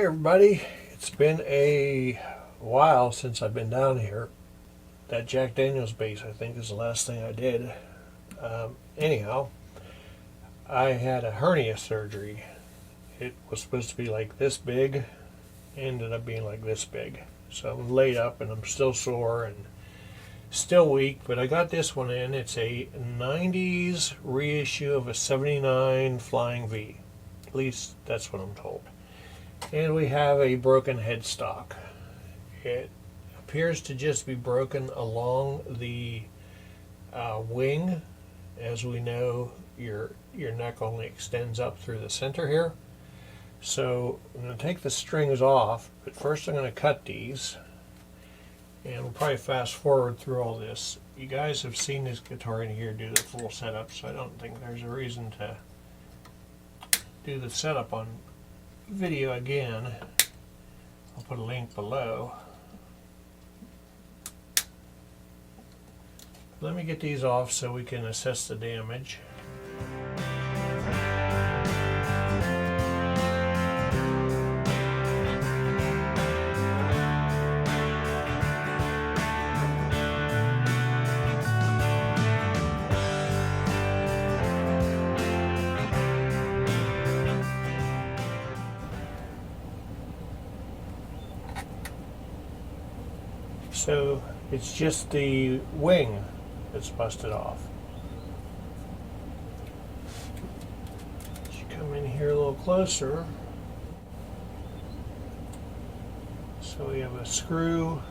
Hey everybody, it's been a while since I've been down here. That Jack Daniels bass, I think, is the last thing I did. Anyhow, I had a hernia surgery. It was supposed to be like this big, ended up being like this big. So I'm laid up and I'm still sore and still weak, but I got this one in. It's a 90s reissue of a 79 Flying V. At least that's what I'm told. And we have a broken headstock. It appears to just be broken along the wing. As we know, your neck only extends up through the center here. So I'm going to take the strings off, but first I'm going to cut these. And we'll probably fast forward through all this. You guys have seen this guitar in here do the full setup, so I don't think there's a reason to do the setup on video again. I'll put a link below. Let me get these off so we can assess the damage. So it's just the wing that's busted off. As you come in here a little closer, so we have a screw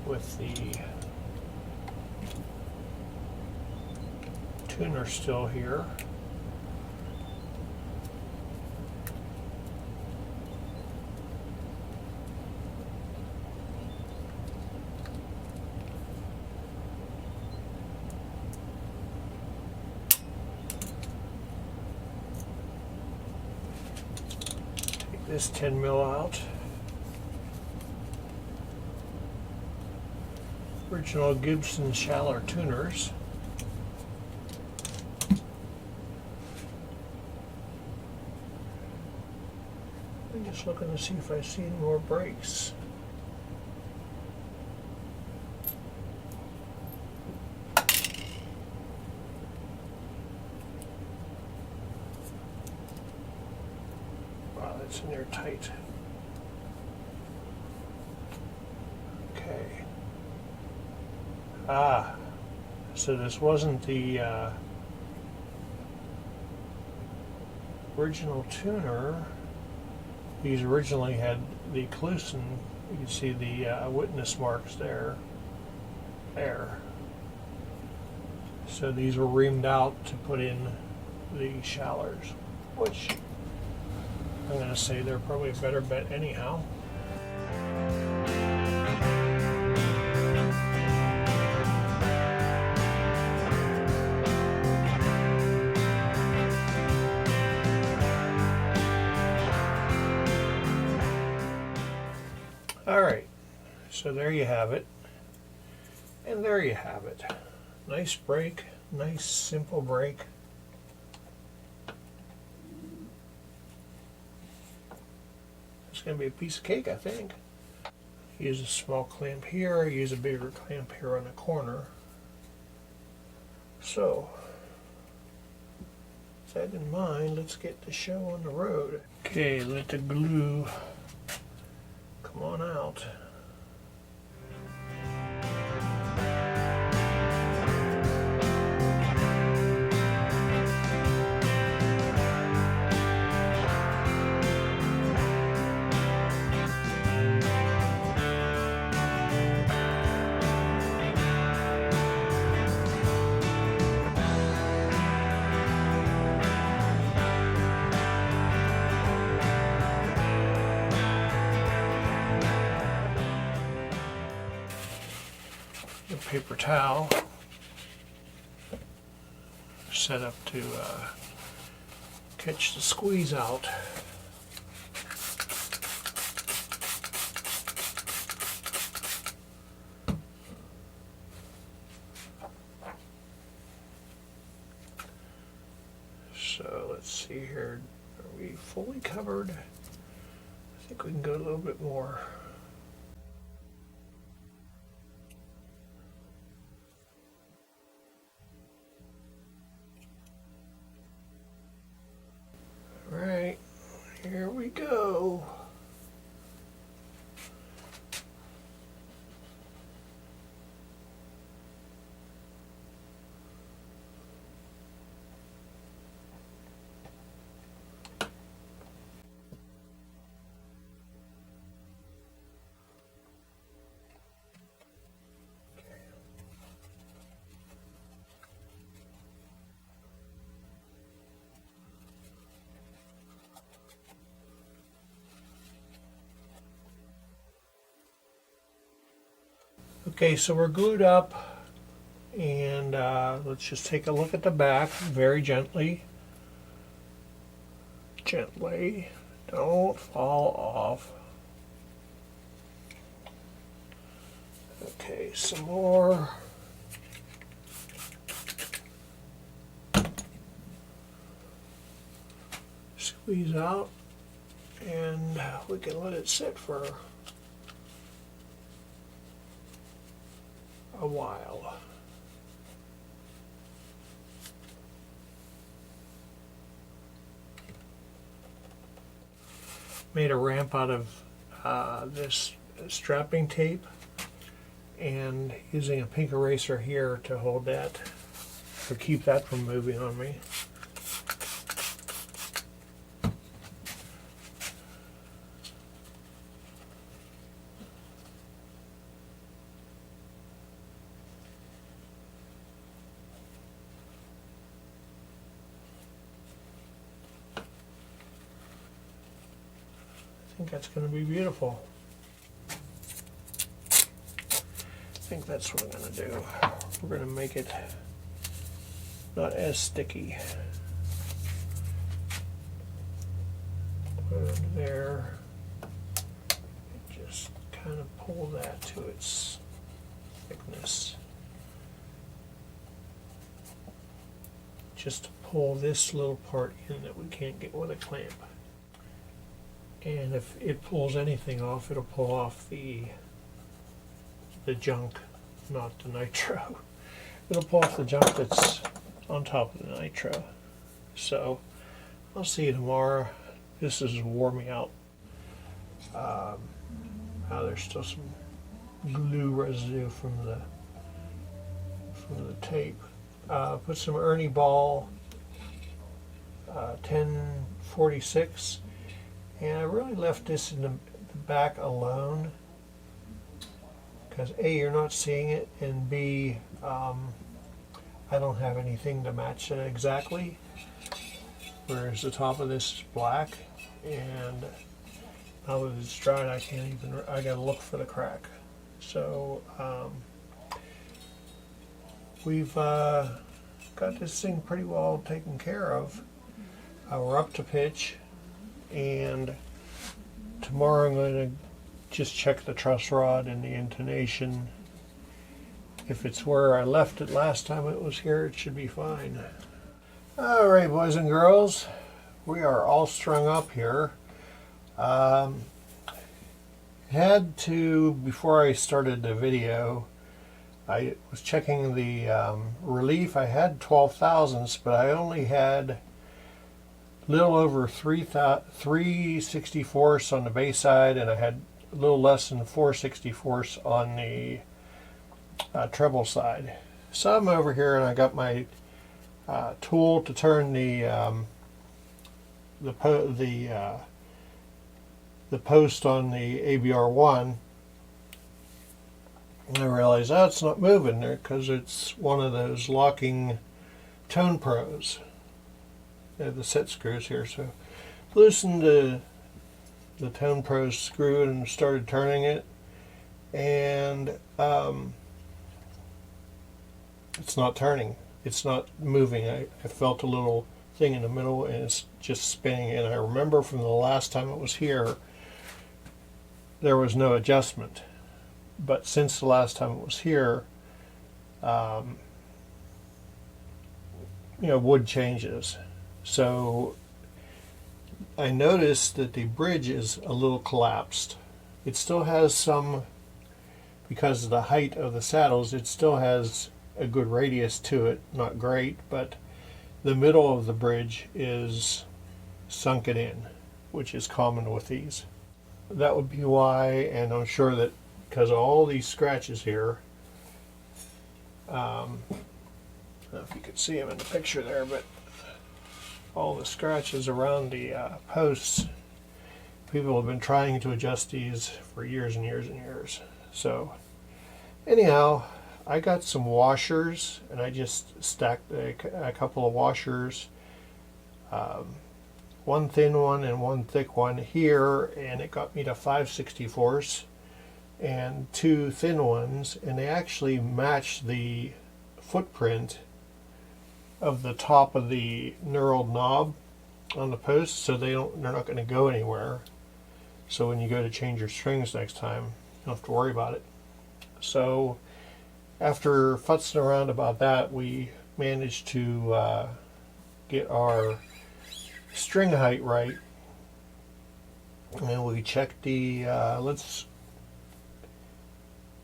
with the tuner still here. This 10 mil out. Original Gibson shallow tuners. I'm just looking to see if I see any more breaks. It's in there tight. Okay. So this wasn't the original tuner. These originally had the Gibson. You can see the witness marks there. There. So these were reamed out to put in the shallers, which I'm going to say they're probably a better bet anyhow. Alright, so there you have it. And there you have it. Nice break, nice simple break. It's going to be a piece of cake, I think. Use a small clamp here, use a bigger clamp here on the corner. So, with that in mind, let's get the show on the road. Okay, let the glue come on out. The paper towel set up to catch the squeeze out. So let's see here. Are we fully covered? I think we can go a little bit more. All right, here we go. Okay, so we're glued up, and let's just take a look at the back very gently. Gently, don't fall off. Okay, some more. Squeeze out, and we can let it sit for a while. Made a ramp out of this strapping tape, and using a pink eraser here to hold that, to keep that from moving on me. I think that's going to be beautiful. I think that's what I'm going to do. We're going to make it not as sticky. Put it under there. Just kind of pull that to its thickness. Just to pull this little part in that we can't get with a clamp. And if it pulls anything off, it'll pull off the junk, not the nitro. It'll pull off the junk that's on top of the nitro. So I'll see you tomorrow. This is wore me out. There's still some glue residue from the tape. Put some Ernie Ball 1046. And I really left this in the back alone because A, you're not seeing it, and B, I don't have anything to match it exactly. Whereas the top of this is black, and now that it's dried, I gotta look for the crack. So we've got this thing pretty well taken care of. We're up to pitch. And tomorrow I'm going to just check the truss rod and the intonation. If it's where I left it last time it was here, it should be fine. Alright, boys and girls, we are all strung up here. Had to, before I started the video, I was checking the relief. I had 12 thousandths, but I only had little over 3/64ths on the bass side, and I had a little less than 4/64ths on the treble side. So I'm over here and I got my tool to turn the post on the ABR1, and I realized, oh, it's not moving there because it's one of those locking Tone Pros. The set screws here, so loosened the Tone Pro screw and started turning it, and it's not turning, it's not moving. I felt a little thing in the middle and it's just spinning, and I remember from the last time it was here there was no adjustment, but since the last time it was here, wood changes. So I noticed that the bridge is a little collapsed. It still has some, because of the height of the saddles, it still has a good radius to it. Not great, but the middle of the bridge is sunken in, which is common with these. That would be why, and I'm sure that because of all these scratches here, I don't know if you could see them in the picture there, but all the scratches around the posts, people have been trying to adjust these for years and years and years. So anyhow, I got some washers, and I just stacked a couple of washers, one thin one and one thick one here, and it got me to 5/64, and two thin ones, and they actually match the footprint of the top of the knurled knob on the post, so they're not going to go anywhere. So when you go to change your strings next time, you don't have to worry about it. So after futzing around about that, we managed to get our string height right, and we checked the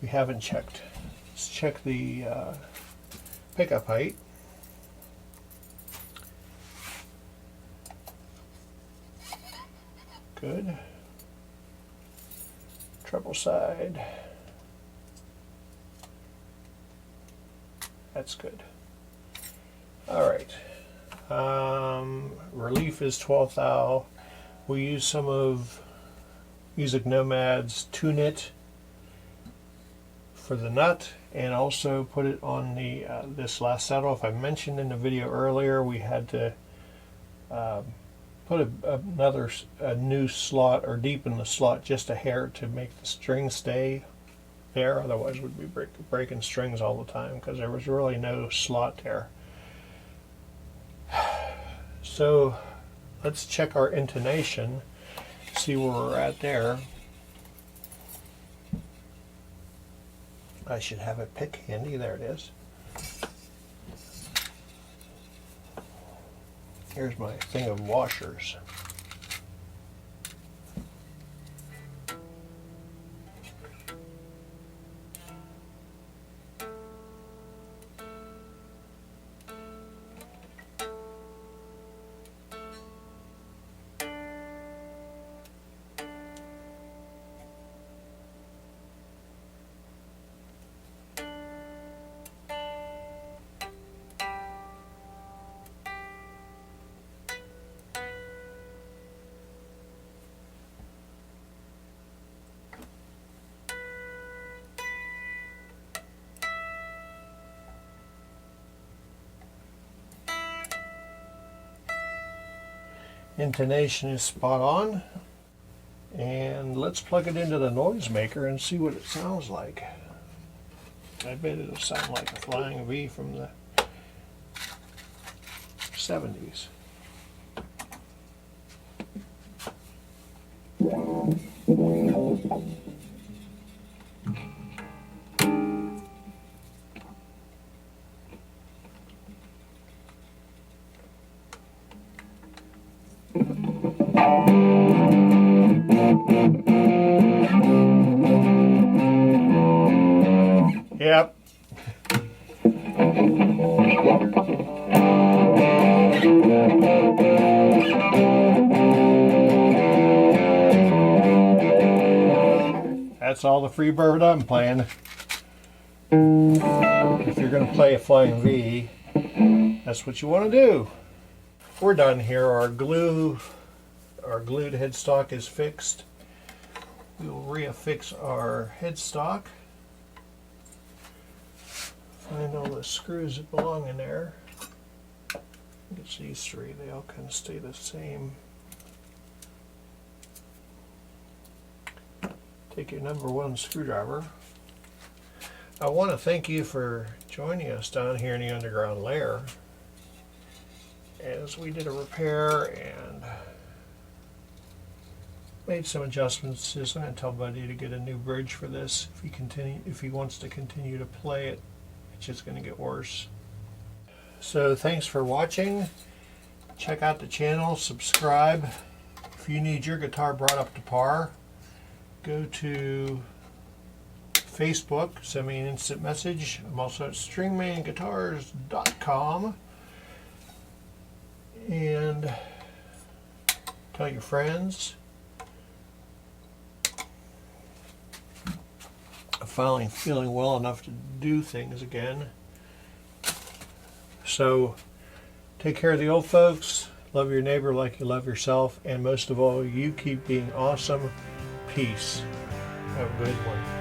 we haven't checked. Let's check the pickup height. Good. Treble side. That's good. All right. Relief is 12th thou. We use some of Music Nomad's Tune It for the nut, and also put it on the this last saddle. If I mentioned in the video earlier, we had to put a new slot, or deepen the slot just a hair to make the string stay there. Otherwise we'd be breaking strings all the time, because there was really no slot there. So let's check our intonation, see where we're at there. I should have a pick handy. There it is. Here's my thing of washers. Intonation is spot on, and let's plug it into the noisemaker and see what it sounds like. I bet it'll sound like a Flying V from the 70s. Yep. That's all the free bird I'm playing. If you're going to play a Flying V, that's what you want to do. We're done here. Our glued headstock is fixed. We will reaffix our headstock. Find all the screws that belong in there. It's these three. They all kind of stay the same. Take your #1 screwdriver. I want to thank you for joining us down here in the underground lair as we did a repair and made some adjustments. I'm going to tell Buddy to get a new bridge for this. If he wants to continue to play it, it's just going to get worse. So thanks for watching. Check out the channel, subscribe, if you need your guitar brought up to par, go to Facebook, send me an instant message. I'm also at stringmanguitars.com, and tell your friends. I'm finally feeling well enough to do things again. So take care of the old folks, love your neighbor like you love yourself, and most of all, you keep being awesome. Peace. Have a good one.